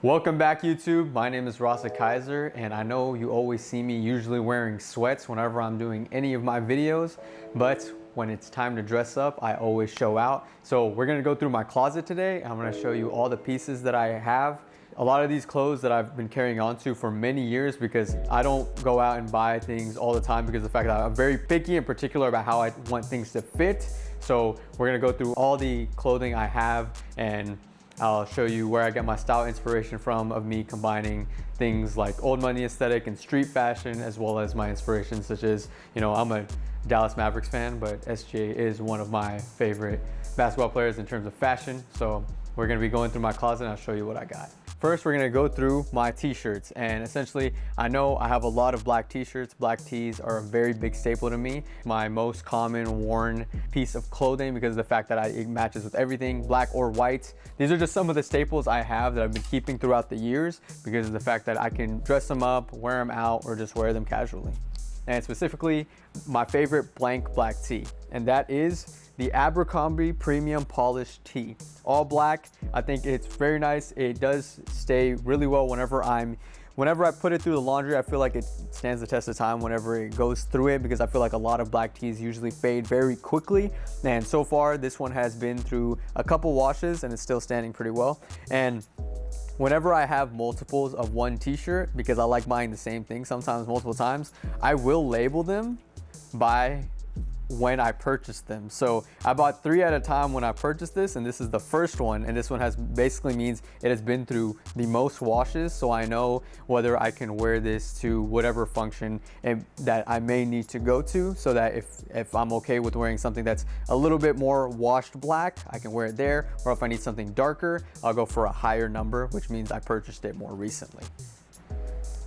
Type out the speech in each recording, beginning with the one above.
Welcome back, YouTube. My name is Rasik Kaiser, and I know you always see me usually wearing sweats whenever I'm doing any of my videos, but when it's time to dress up, I always show out. So we're gonna go through my closet today. I'm gonna show you all the pieces that I have. A lot of these clothes that I've been carrying on to for many years because I don't go out and buy things all the time because of the fact that I'm very picky and particular about how I want things to fit. So we're gonna go through all the clothing I have, and I'll show you where I get my style inspiration from, of me combining things like old money aesthetic and street fashion, as well as my inspirations such as, I'm a Dallas Mavericks fan, but SGA is one of my favorite basketball players in terms of fashion. So we're gonna be going through my closet and I'll show you what I got. First, we're gonna go through my t-shirts, and essentially, I know I have a lot of black t-shirts. Black tees are a very big staple to me. My most common worn piece of clothing because of the fact that it matches with everything, black or white. These are just some of the staples I have that I've been keeping throughout the years because of the fact that I can dress them up, wear them out, or just wear them casually. And specifically, my favorite blank black tee, and that is the Abercrombie Premium Polished Tee. All black. I think it's very nice. It does stay really well whenever I put it through the laundry. I feel like it stands the test of time whenever it goes through it, because I feel like a lot of black tees usually fade very quickly. And so far, this one has been through a couple washes and it's still standing pretty well. And whenever I have multiples of one t-shirt, because I like buying the same thing sometimes multiple times, I will label them by when I purchased them. So I bought 3 at a time when I purchased this, and this is the first one, and this one basically means it has been through the most washes, so I know whether I can wear this to whatever function that I may need to go to, so that if I'm okay with wearing something that's a little bit more washed black, I can wear it there, or if I need something darker, I'll go for a higher number, which means I purchased it more recently.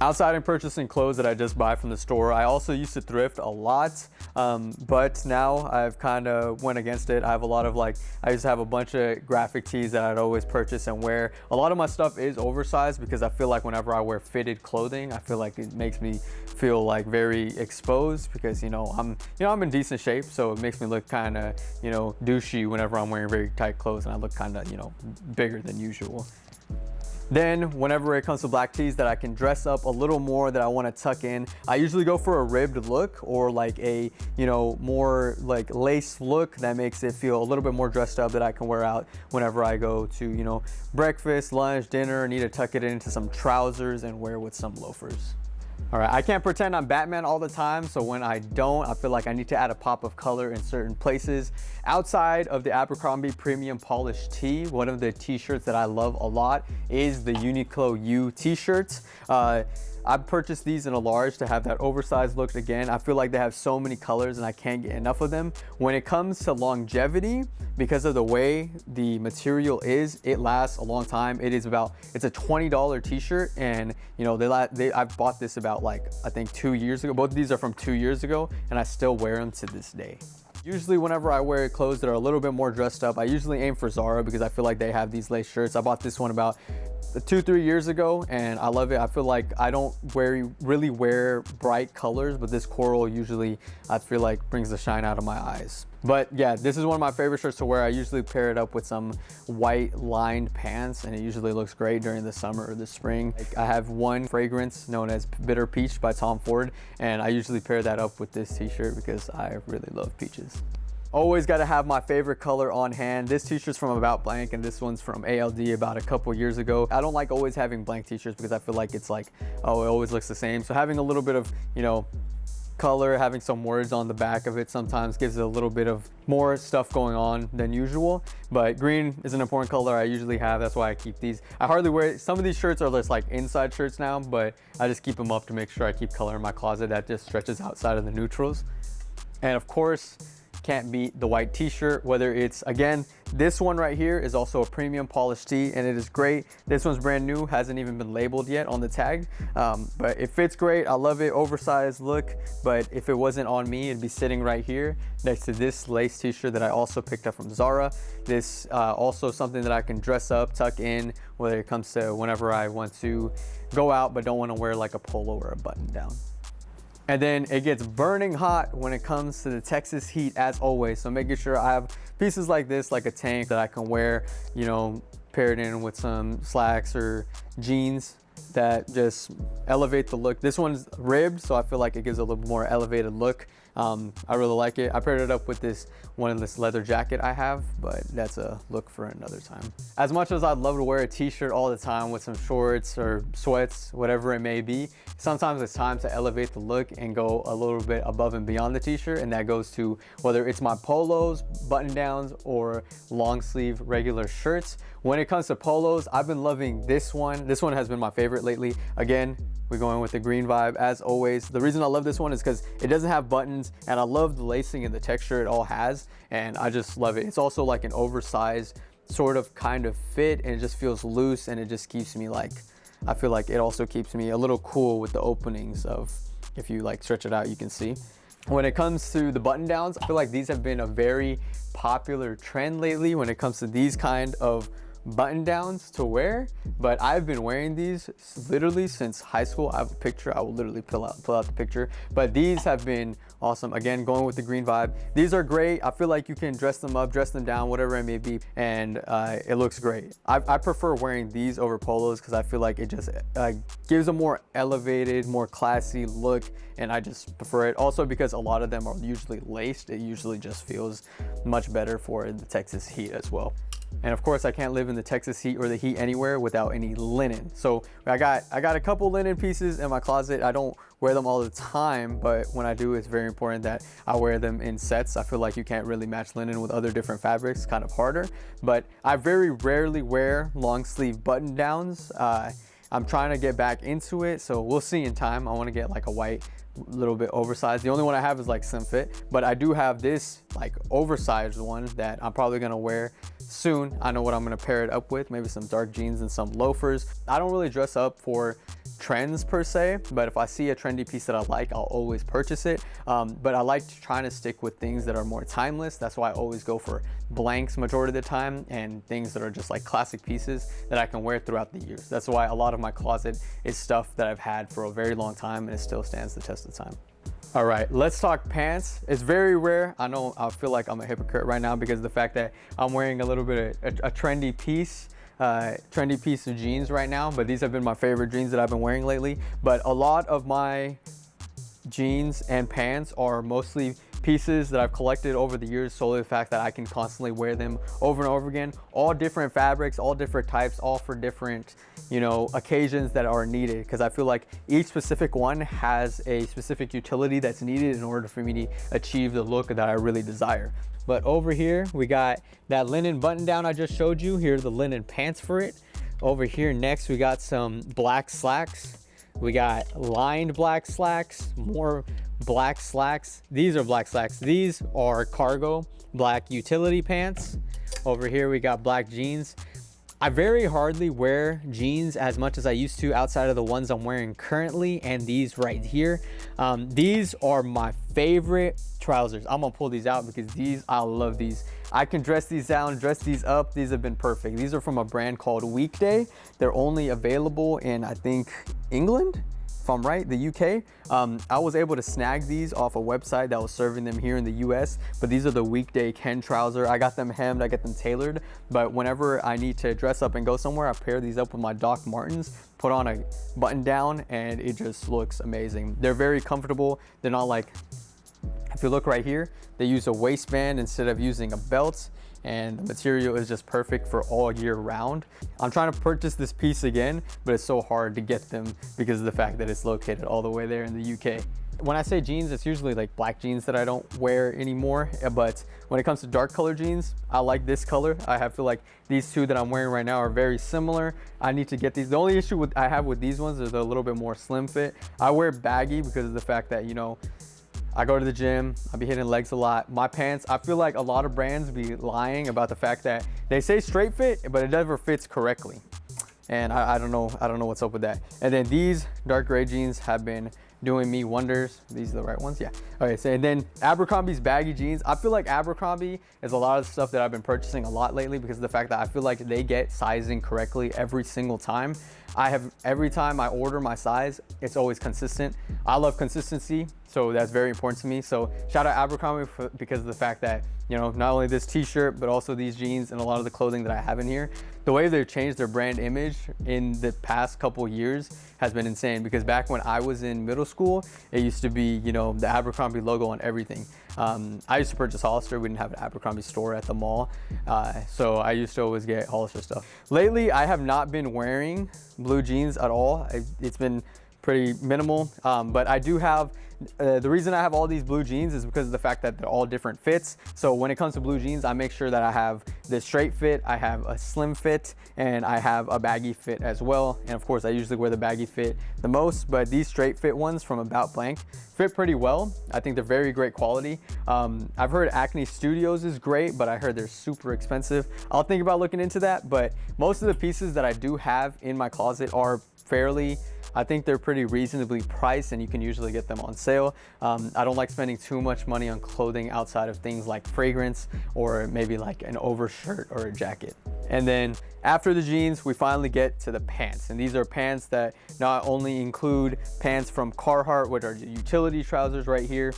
Outside of purchasing clothes that I just buy from the store, I also used to thrift a lot, but now I've kind of went against it. I have a lot of I used to have a bunch of graphic tees that I'd always purchase and wear. A lot of my stuff is oversized because I feel like whenever I wear fitted clothing, I feel like it makes me feel like very exposed because, I'm in decent shape, so it makes me look kind of, douchey whenever I'm wearing very tight clothes and I look kind of, bigger than usual. Then whenever it comes to black tees that I can dress up a little more, that I want to tuck in, I usually go for a ribbed look or like a, more like lace look that makes it feel a little bit more dressed up, that I can wear out whenever I go to, breakfast, lunch, dinner, need to tuck it into some trousers and wear with some loafers. All right, I can't pretend I'm Batman all the time, so when I don't, I feel like I need to add a pop of color in certain places. Outside of the Abercrombie Premium Polished Tee, one of the t-shirts that I love a lot is the Uniqlo U t-shirts. I purchased these in a large to have that oversized look again. I feel like they have so many colors and I can't get enough of them. When it comes to longevity, because of the way the material is, it lasts a long time. It's a $20 t-shirt, and I bought this about I think 2 years ago. Both of these are from 2 years ago and I still wear them to this day. Usually whenever I wear clothes that are a little bit more dressed up, I usually aim for Zara because I feel like they have these lace shirts. I bought this one about 2-3 years ago and I love it. I feel like I don't really wear bright colors, but this coral usually I feel like brings the shine out of my eyes. But yeah, this is one of my favorite shirts to wear. I usually pair it up with some white lined pants and it usually looks great during the summer or the spring. I have one fragrance known as Bitter Peach by Tom Ford, and I usually pair that up with this t-shirt because I really love peaches. Always got to have my favorite color on hand. This t-shirt's from About Blank and this one's from ALD about a couple years ago. I don't like always having blank t-shirts because I feel like it's it always looks the same. So having a little bit of, color, having some words on the back of it sometimes gives it a little bit of more stuff going on than usual. But green is an important color I usually have. That's why I keep these. I hardly wear it. Some of these shirts are just inside shirts now, but I just keep them up to make sure I keep color in my closet that just stretches outside of the neutrals. And of course, can't beat the white t-shirt, whether it's, again, this one right here is also a premium polished tee and it is great. This one's brand new, hasn't even been labeled yet on the tag, but it fits great. I love it, oversized look, but if it wasn't on me, it'd be sitting right here next to this lace t-shirt that I also picked up from Zara. This also something that I can dress up, tuck in, whether it comes to whenever I want to go out but don't want to wear like a polo or a button down. And then it gets burning hot when it comes to the Texas heat, as always. So making sure I have pieces like this, like a tank that I can wear, paired in with some slacks or jeans that just elevate the look. This one's ribbed, so I feel like it gives a little more elevated look. I really like it. I paired it up with this leather jacket I have, but that's a look for another time. As much as I'd love to wear a t-shirt all the time with some shorts or sweats, whatever it may be, sometimes it's time to elevate the look and go a little bit above and beyond the t-shirt, and that goes to whether it's my polos, button downs, or long sleeve regular shirts. When it comes to polos, I've been loving this one. This one has been my favorite lately. Again, we're going with the green vibe as always. The reason I love this one is because it doesn't have buttons, and I love the lacing and the texture it all has, and I just love it. It's also like an oversized sort of kind of fit, and it just feels loose, and it just keeps me like, I feel like it also keeps me a little cool with the openings of, if you like stretch it out, you can see. When it comes to the button downs, I feel like these have been a very popular trend lately when it comes to these kind of button downs to wear, but I've been wearing these literally since high school. I have a picture. I will literally pull out the picture, but these have been awesome. Again, going with the green vibe. These are great. I feel like you can dress them up, dress them down, whatever it may be, and it looks great. I prefer wearing these over polos because I feel like it just gives a more elevated, more classy look, and I just prefer it. Also because a lot of them are usually laced, it usually just feels much better for the Texas heat as well. And of course, I can't live in the Texas heat or the heat anywhere without any linen. So I got a couple linen pieces in my closet. I don't wear them all the time, but when I do, it's very important that I wear them in sets. I feel like you can't really match linen with other different fabrics, it's kind of harder. But I very rarely wear long sleeve button downs. I'm trying to get back into it, so we'll see in time. I want to get like a white, little bit oversized. The only one I have is like slim fit, but I do have this like oversized one that I'm probably gonna wear soon. I know what I'm gonna pair it up with, maybe some dark jeans and some loafers. I don't really dress up for trends per se, but if I see a trendy piece that I like, I'll always purchase it. But I like trying to stick with things that are more timeless. That's why I always go for blanks majority of the time, and things that are just like classic pieces that I can wear throughout the years. That's why a lot of my closet is stuff that I've had for a very long time, and it still stands the test of time. All right, let's talk pants. It's very rare. I know I feel like I'm a hypocrite right now because of the fact that I'm wearing a little bit of a trendy piece of jeans right now, but these have been my favorite jeans that I've been wearing lately. But a lot of my jeans and pants are mostly pieces that I've collected over the years, solely the fact that I can constantly wear them over and over again. All different fabrics, all different types, all for different, you know, occasions that are needed, because I feel like each specific one has a specific utility that's needed in order for me to achieve the look that I really desire. But over here, we got that linen button down I just showed you. Here are the linen pants for it. Over here next, we got some black slacks. We got lined black slacks, more black slacks. These are black slacks. These are cargo black utility pants. Over here, we got black jeans. I very hardly wear jeans as much as I used to outside of the ones I'm wearing currently, and these right here. These are my favorite trousers. I'm gonna pull these out because I love these. I can dress these down, dress these up. These have been perfect. These are from a brand called Weekday. They're only available in, I think, England, if I'm right, the UK. I was able to snag these off a website that was serving them here in the US, but these are the Weekday Ken trouser. I got them hemmed, I get them tailored, but whenever I need to dress up and go somewhere, I pair these up with my Doc Martens, put on a button down, and it just looks amazing. They're very comfortable. They're not like, if you look right here, they use a waistband instead of using a belt, and the material is just perfect for all year round. I'm trying to purchase this piece again, but it's so hard to get them because of the fact that it's located all the way there in the UK. When I say jeans, it's usually like black jeans that I don't wear anymore, but when it comes to dark color jeans, I like this color. I feel like these two that I'm wearing right now are very similar. I need to get these. The only issue I have with these ones is they're a little bit more slim fit. I wear baggy because of the fact that, you know, I go to the gym, I be hitting legs a lot. My pants, I feel like a lot of brands be lying about the fact that they say straight fit, but it never fits correctly. And I don't know what's up with that. And then these dark gray jeans have been doing me wonders. These are the right ones, yeah. Okay, so and then Abercrombie's baggy jeans. I feel like Abercrombie is a lot of stuff that I've been purchasing a lot lately because of the fact that I feel like they get sizing correctly every single time. Every time I order my size, it's always consistent. I love consistency, so that's very important to me. So shout out Abercrombie because of the fact that you know, not only this t-shirt, but also these jeans and a lot of the clothing that I have in here. The way they've changed their brand image in the past couple years has been insane, because back when I was in middle school, it used to be, you know, the Abercrombie logo on everything. I used to purchase Hollister. We didn't have an Abercrombie store at the mall. So I used to always get Hollister stuff. Lately, I have not been wearing blue jeans at all. It's been pretty minimal, but I do have, the reason I have all these blue jeans is because of the fact that they're all different fits. So when it comes to blue jeans, I make sure that I have the straight fit, I have a slim fit, and I have a baggy fit as well. And of course, I usually wear the baggy fit the most, but these straight fit ones from About Blank fit pretty well. I think they're very great quality. I've heard Acne Studios is great, but I heard they're super expensive. I'll think about looking into that, but most of the pieces that I do have in my closet are fairly, I think they're pretty reasonably priced, and you can usually get them on sale. I don't like spending too much money on clothing outside of things like fragrance or maybe like an overshirt or a jacket. And then after the jeans, we finally get to the pants. And these are pants that not only include pants from Carhartt, which are utility trousers right here,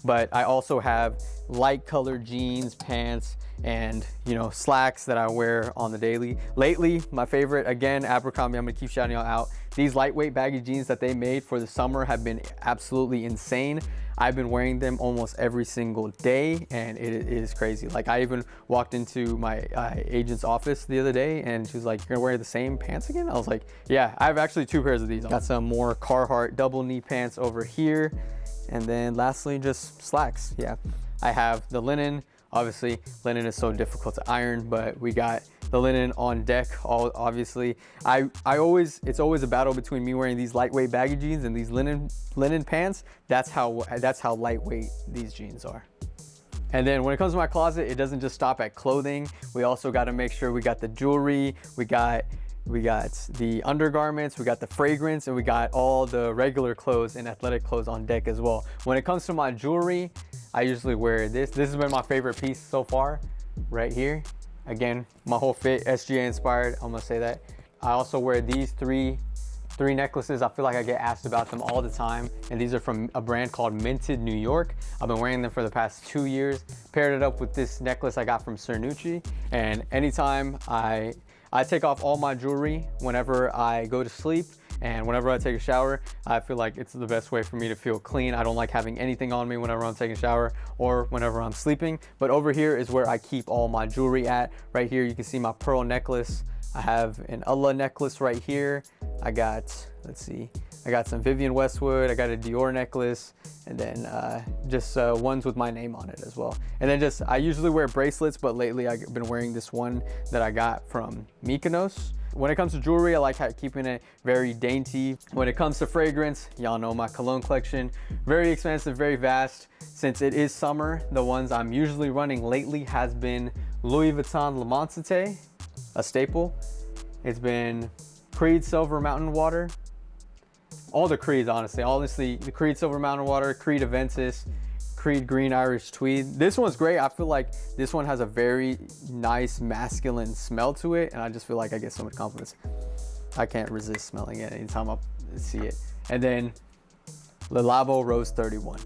but I also have light colored jeans, pants, and, you know, slacks that I wear on the daily. Lately, my favorite, again, Abercrombie, I'm gonna keep shouting y'all out. These lightweight baggy jeans that they made for the summer have been absolutely insane. I've been wearing them almost every single day, and it is crazy. Like, I even walked into my agent's office the other day, and she was like, "You're gonna wear the same pants again?" I was like, "Yeah, I have actually 2 pairs of these." Got some more Carhartt double knee pants over here. And then lastly, just slacks. Yeah, I have the linen. Obviously, linen is so difficult to iron, but we got the linen on deck. Obviously, it's always a battle between me wearing these lightweight baggy jeans and these linen pants. That's how lightweight these jeans are. And then when it comes to my closet, it doesn't just stop at clothing. We also got to make sure we got the jewelry, we got the undergarments, we got the fragrance, and we got all the regular clothes and athletic clothes on deck as well. When it comes to my jewelry, I usually wear this. This has been my favorite piece so far, right here. Again, my whole fit, SGA inspired, I'm gonna say that. I also wear these three necklaces. I feel like I get asked about them all the time, and these are from a brand called Minted New York. I've been wearing them for the past 2 years. Paired it up with this necklace I got from Cernucci, and anytime I take off all my jewelry whenever I go to sleep, and whenever I take a shower, I feel like it's the best way for me to feel clean. I don't like having anything on me whenever I'm taking a shower or whenever I'm sleeping. But over here is where I keep all my jewelry at. Right here, you can see my pearl necklace. I have an Allah necklace right here. I got, let's see, I got some Vivienne Westwood. I got a Dior necklace, and then just ones with my name on it as well. And then I usually wear bracelets, but lately I've been wearing this one that I got from Mykonos. When it comes to jewelry, I like keeping it very dainty. When it comes to fragrance, y'all know my cologne collection, very expensive, very vast. Since it is summer, the ones I'm usually running lately has been Louis Vuitton Le Monsite, a staple. It's been Creed Silver Mountain Water. All the Creeds, honestly, the Creed Silver Mountain Water, Creed Aventus, Creed Green Irish Tweed. This one's great. I feel like this one has a very nice masculine smell to it, and I just feel like I get so much compliments. I can't resist smelling it anytime I see it. And then Le Labo Rose 31.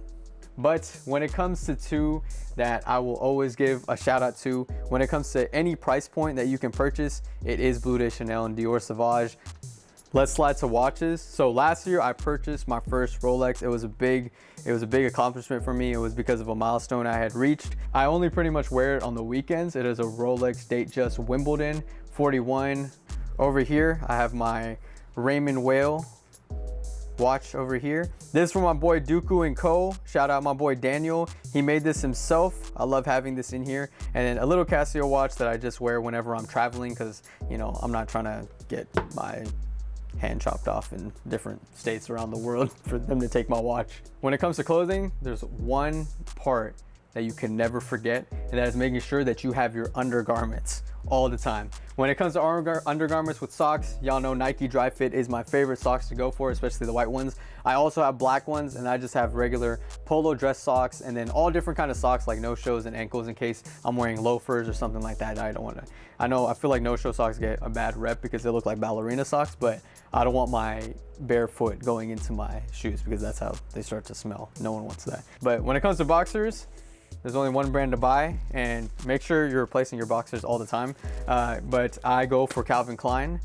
But when it comes to 2 that I will always give a shout out to, when it comes to any price point that you can purchase, it is Bleu de Chanel and Dior Sauvage. Let's slide to watches. So last year I purchased my first Rolex. It was a big accomplishment for me. It was because of a milestone I had reached. I only pretty much wear it on the weekends. It is a Rolex Datejust Wimbledon 41. Over here, I have my Raymond Whale watch over here. This is from my boy Dooku & Co. Shout out my boy Daniel. He made this himself. I love having this in here. And then a little Casio watch that I just wear whenever I'm traveling, because, you know, I'm not trying to get my hand chopped off in different states around the world for them to take my watch. When it comes to clothing, there's one part that you can never forget, and that is making sure that you have your undergarments all the time. When it comes to undergarments with socks, y'all know Nike Dry Fit is my favorite socks to go for, especially the white ones. I also have black ones, and I just have regular polo dress socks, and then all different kind of socks like no-shows and ankles in case I'm wearing loafers or something like that. I feel like no-show socks get a bad rep because they look like ballerina socks, but I don't want my bare foot going into my shoes because that's how they start to smell. No one wants that. But when it comes to boxers, There's only one brand to buy, and make sure you're replacing your boxers all the time. But I go for Calvin Klein.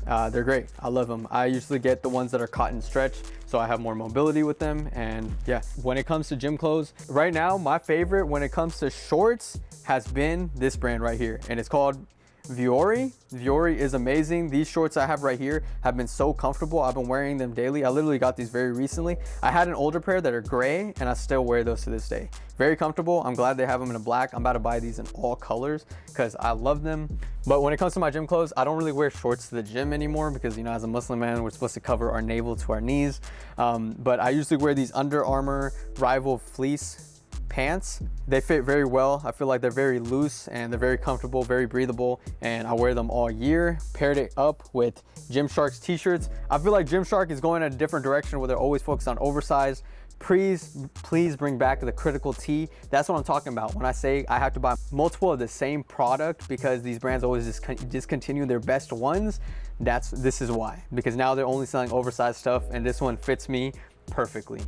They're great. I love them. I usually get the ones that are cotton stretch, so I have more mobility with them. And yeah, when it comes to gym clothes, right now, my favorite when it comes to shorts has been this brand right here, and it's called Vuori. Vuori is amazing. These shorts I have right here have been so comfortable. I've been wearing them daily. I literally got these very recently. I had an older pair that are gray, and I still wear those to this day. Very comfortable. I'm glad they have them in a black. I'm about to buy these in all colors because I love them. But when it comes to my gym clothes, I don't really wear shorts to the gym anymore because, you know, as a Muslim man, we're supposed to cover our navel to our knees. But I usually wear these Under Armour Rival fleece pants. They fit very well. I feel like they're very loose and they're very comfortable, very breathable, and I wear them all year. Paired it up with Gymshark's t-shirts. I feel like Gymshark is going in a different direction where they're always focused on oversized. Please bring back the critical tee. That's what I'm talking about when I say I have to buy multiple of the same product because these brands always discontinue their best ones. This is why, because now they're only selling oversized stuff, and this one fits me perfectly.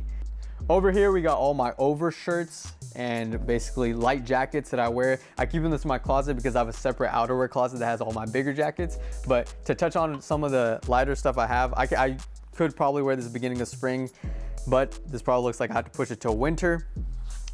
Over here, we got all my overshirts and basically light jackets that I wear. I keep them in my closet because I have a separate outerwear closet that has all my bigger jackets. But to touch on some of the lighter stuff I have, I could probably wear this at the beginning of spring, but this probably looks like I have to push it till winter.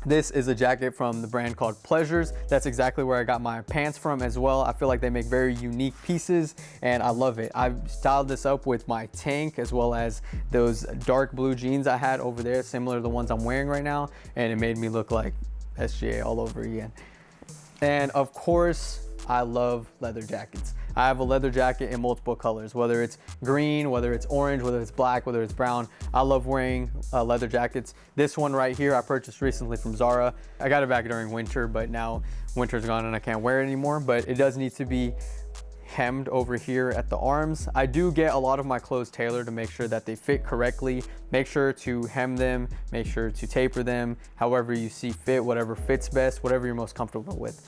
This is a jacket from the brand called Pleasures. That's exactly where I got my pants from as well. I feel like they make very unique pieces and I love it. I've styled this up with my tank as well as those dark blue jeans I had over there, similar to the ones I'm wearing right now, and it made me look like SGA all over again. And of course, I love leather jackets. I have a leather jacket in multiple colors, whether it's green, whether it's orange, whether it's black, whether it's brown. I love wearing leather jackets. This one right here, I purchased recently from Zara. I got it back during winter, but now winter's gone and I can't wear it anymore, but it does need to be hemmed over here at the arms. I do get a lot of my clothes tailored to make sure that they fit correctly. Make sure to hem them, make sure to taper them, however you see fit, whatever fits best, whatever you're most comfortable with.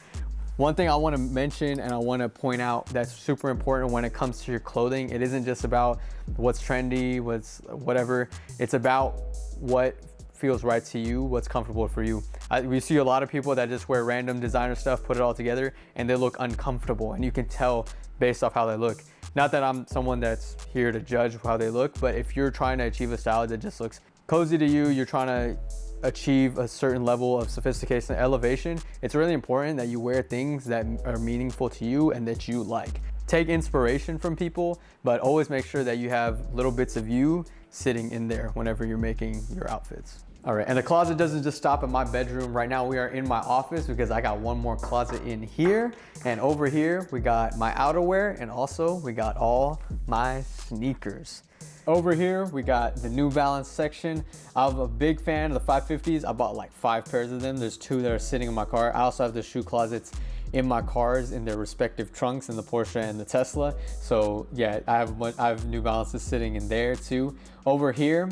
One thing I want to mention and I want to point out that's super important when it comes to your clothing, it isn't just about what's trendy, what's whatever. It's about what feels right to you, what's comfortable for you. We see a lot of people that just wear random designer stuff, put it all together, and they look uncomfortable, and you can tell based off how they look. Not that I'm someone that's here to judge how they look, but if you're trying to achieve a style that just looks cozy to you, you're trying to achieve a certain level of sophistication and elevation, it's really important that you wear things that are meaningful to you and that you like. Take inspiration from people, but always make sure that you have little bits of you sitting in there whenever you're making your outfits. All right, and the closet doesn't just stop at my bedroom. Right now we are in my office because I got one more closet in here, and over here we got my outerwear, and also we got all my sneakers. Over here, we got the New Balance section. I'm a big fan of the 550s. I bought like 5 pairs of them. There's 2 that are sitting in my car. I also have the shoe closets in my cars in their respective trunks in the Porsche and the Tesla. So yeah, I have New Balances sitting in there too. Over here,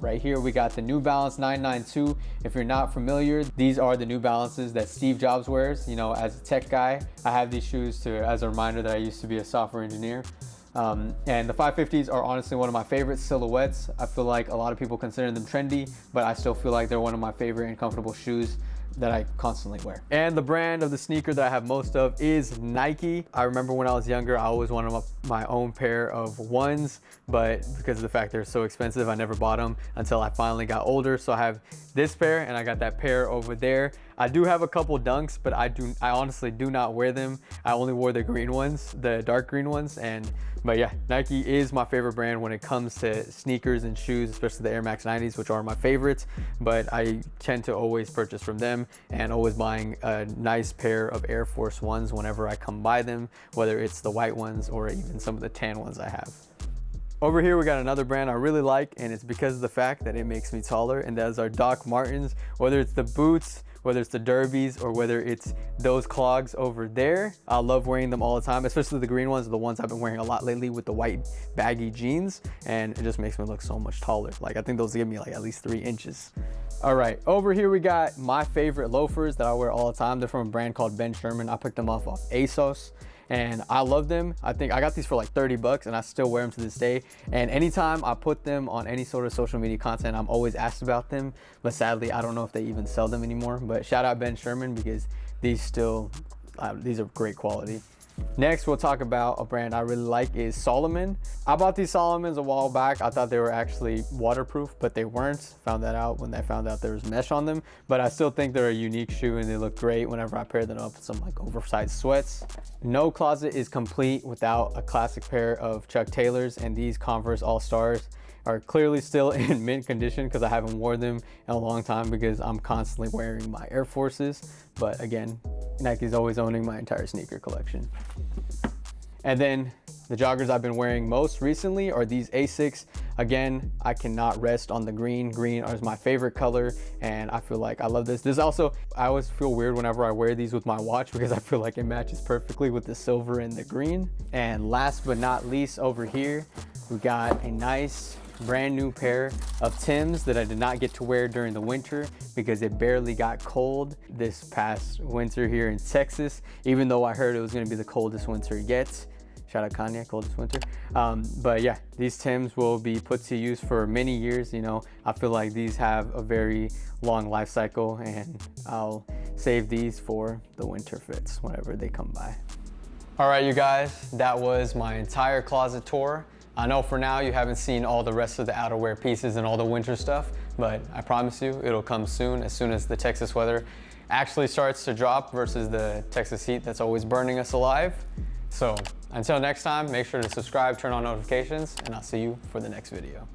right here, we got the New Balance 992. If you're not familiar, these are the New Balances that Steve Jobs wears. You know, as a tech guy, I have these shoes as a reminder that I used to be a software engineer. And the 550s are honestly one of my favorite silhouettes. I feel like a lot of people consider them trendy, but I still feel like they're one of my favorite and comfortable shoes that I constantly wear. And the brand of the sneaker that I have most of is Nike. I remember when I was younger, I always wanted my own pair of ones, but because of the fact they're so expensive, I never bought them until I finally got older. So I have this pair and I got that pair over there. I do have a couple Dunks, but I honestly do not wear them. I only wore the green ones, the dark green ones. But yeah, Nike is my favorite brand when it comes to sneakers and shoes, especially the Air Max 90s, which are my favorites. But I tend to always purchase from them and always buying a nice pair of Air Force Ones whenever I come by them, whether it's the white ones or even some of the tan ones I have. Over here, we got another brand I really like, and it's because of the fact that it makes me taller, and that is our Doc Martens. Whether it's the boots, whether it's the derbies, or whether it's those clogs over there, I love wearing them all the time, especially the green ones are the ones I've been wearing a lot lately with the white baggy jeans, and it just makes me look so much taller. Like, I think those give me like at least 3 inches. All right, over here we got my favorite loafers that I wear all the time. They're from a brand called Ben Sherman. I picked them up off ASOS. and I love them. I think I got these for like 30 bucks and I still wear them to this day. And anytime I put them on any sort of social media content, I'm always asked about them, but sadly, I don't know if they even sell them anymore. But shout out Ben Sherman, because these are great quality. Next, we'll talk about a brand I really like is Solomon. I bought these Solomons a while back. I thought they were actually waterproof, but they weren't. Found that out when I found out there was mesh on them, but I still think they're a unique shoe and they look great whenever I pair them up with some like oversized sweats. No closet is complete without a classic pair of Chuck Taylors, and these Converse All-Stars are clearly still in mint condition because I haven't worn them in a long time because I'm constantly wearing my Air Forces. But again, Nike's always owning my entire sneaker collection. And then the joggers I've been wearing most recently are these Asics. Again, I cannot rest on the green. Green is my favorite color, and I feel like I love this. This also, I always feel weird whenever I wear these with my watch because I feel like it matches perfectly with the silver and the green. And last but not least, over here, we got a nice brand new pair of Tims that I did not get to wear during the winter because it barely got cold this past winter here in Texas, even though I heard it was going to be the coldest winter yet. Shout out Kanye, coldest winter. But yeah, these Tims will be put to use for many years. You know, I feel like these have a very long life cycle, and I'll save these for the winter fits whenever they come by. All right, you guys, that was my entire closet tour. I know for now you haven't seen all the rest of the outerwear pieces and all the winter stuff, but I promise you it'll come soon as the Texas weather actually starts to drop versus the Texas heat that's always burning us alive. So until next time, make sure to subscribe, turn on notifications, and I'll see you for the next video.